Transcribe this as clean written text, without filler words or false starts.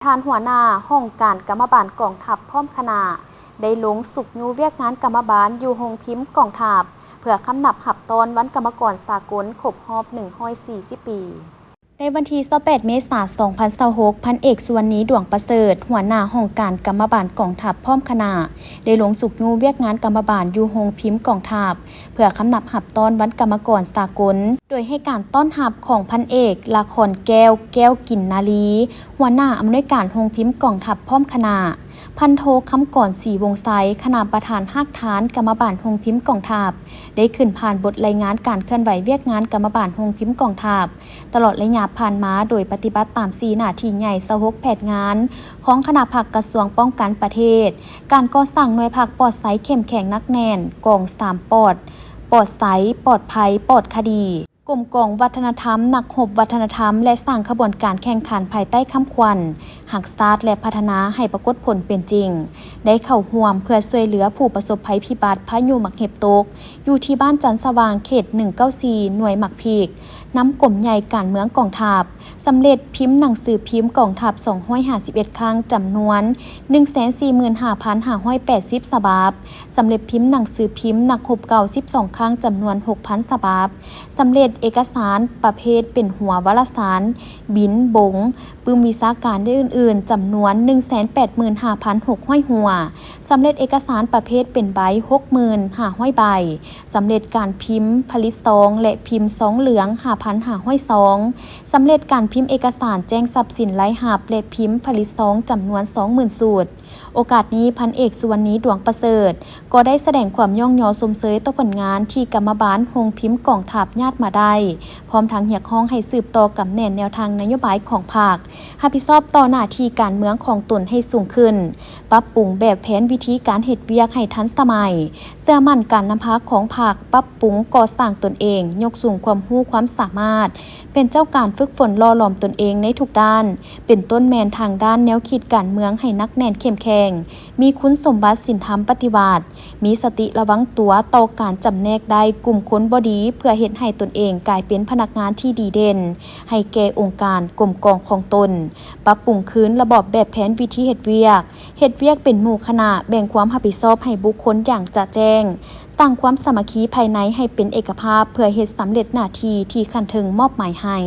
ทานหัวหน้าห้องการกรรมบาลกองทัพพร้อมคณะได้ลงสุกยูเวียกงานกรรมบาลอยู่โรงพิมพ์กองทัพเพื่อคำนับหับตอนวันกรรมกรสากลครบรอบ140 ปีในวันที่28 เมษายน 2026 พันเอกสุวรรณีดวงประเสริฐหัวหน้าห้องการกรรมบาลกองทัพพร้อมคณะได้ลงสุกยูเวียกงานกรรมบาลอยู่โรงพิมพ์กองทัพเพื่อคำนับหับตอนวันกรรมกรสากลโดยให้การต้อนรับของพันเอกละครแก้วกินนาลีหัวหน้าอำนวยการโรงพิมพ์กองทัพพร้อมคณะพันโทคำก่อนศรีวงไซคณะประธานภาคฐานกรรมบาลโรงพิมพ์กองทัพได้ขึ้นผ่านบทรายงานการเคลื่อนไหวเวียกงานกรรมบาลโรงพิมพ์กองทัพตลอดระยะผ่านมาโดยปฏิบัติตาม4หน้าที่ใหญ่26แผนงานของคณะผักกระทรวงป้องกันประเทศการก่อสร้างหน่วยผักปลอดไซเข้มแข็งนักแน่นกอง3ปลอดไซปลอดภัยปลอดคดีกรมกองวัฒนธรรมนักหบวัฒนธรรมและสร้างขบวนการแข่งขันภายใต้คำขวัญหักสตาร์ทและพัฒนาให้ปรากฏผลเป็นจริงได้เข้าร่วมเพื่อช่วยเหลือผู้ประสบภัยพิบัติพายุหมักเห็บตกอยู่ที่บ้านจันสว่างเขต194หน่วยหมักพีกน้ำกลมใหญ่การเมืองกองทัพสำเร็จพิมพ์หนังสือพิมพ์กองทัพ251ครั้งจำนวน 145,580 ฉบับสำเร็จพิมพ์หนังสือพิมพ์หนักหบเก่า12ครั้งจำนวน 6,000 ฉบับสำเร็จเอกสารประเภทเป็นหัววารสารบินบงปืมวิชาการได้อื่นๆจำนวน 185,600 หัวสำเร็จเอกสารประเภทเป็นใบ 65,500 ใบสำเร็จการพิมพ์ผลิตซองและพิมพ์ซองเหลือง 5,500 ซองสำเร็จการพิมพ์เอกสารแจ้งทรัพย์สินรายหับและพิมพ์ผลิตซองจำนวน 20,000 สูตรโอกาสนี้พันเอกสุวรรณีดวงประเสริฐก็ได้แสดงความย่องยอสมเสยต่อผลงานที่กรรมบาลโรงพิมพ์กองทัพญาติมาได้พร้อมทั้งเรียกร้องให้สืบต่อกำแน่นแนวทางนโยบายของพรรครับผิดชอบต่อหน้าที่การเมืองของตนให้สูงขึ้นปรับปรุงแบบแผนวิธีการเฮ็ดเวียกให้ทันสมัยเชื่อมั่นการนำพาของพรรคปรับปรุงก่อสร้างตนเองยกสูงความรู้ความสามารถเป็นเจ้าการฝึกฝนล่อหลอมตนเองในทุกด้านเป็นต้นแมนทางด้านแนวคิดการเมืองให้นักแน่นเข้มแข็งมีคุณสมบัติศีลธรรมปฏิบัติมีสติระวังตัวต่อการจำแนกได้กลุ่มคนบ่ดีเพื่อเฮ็ดให้ตนเองกลายเป็นพนักงานที่ดีเด่นให้แก่องค์การกรมกองของตนปรับปรุงคืนระบอบแบบแผนวิธีเฮ็ดเวียกเป็นหมู่คณะแบ่งความรับผิดชอบให้บุคคลอย่างจะแจ้งสร้างความสามัคคีภายในให้เป็นเอกภาพเพื่อเฮ็ดสำเร็จหน้าที่ที่คันถึงมอบหมายให้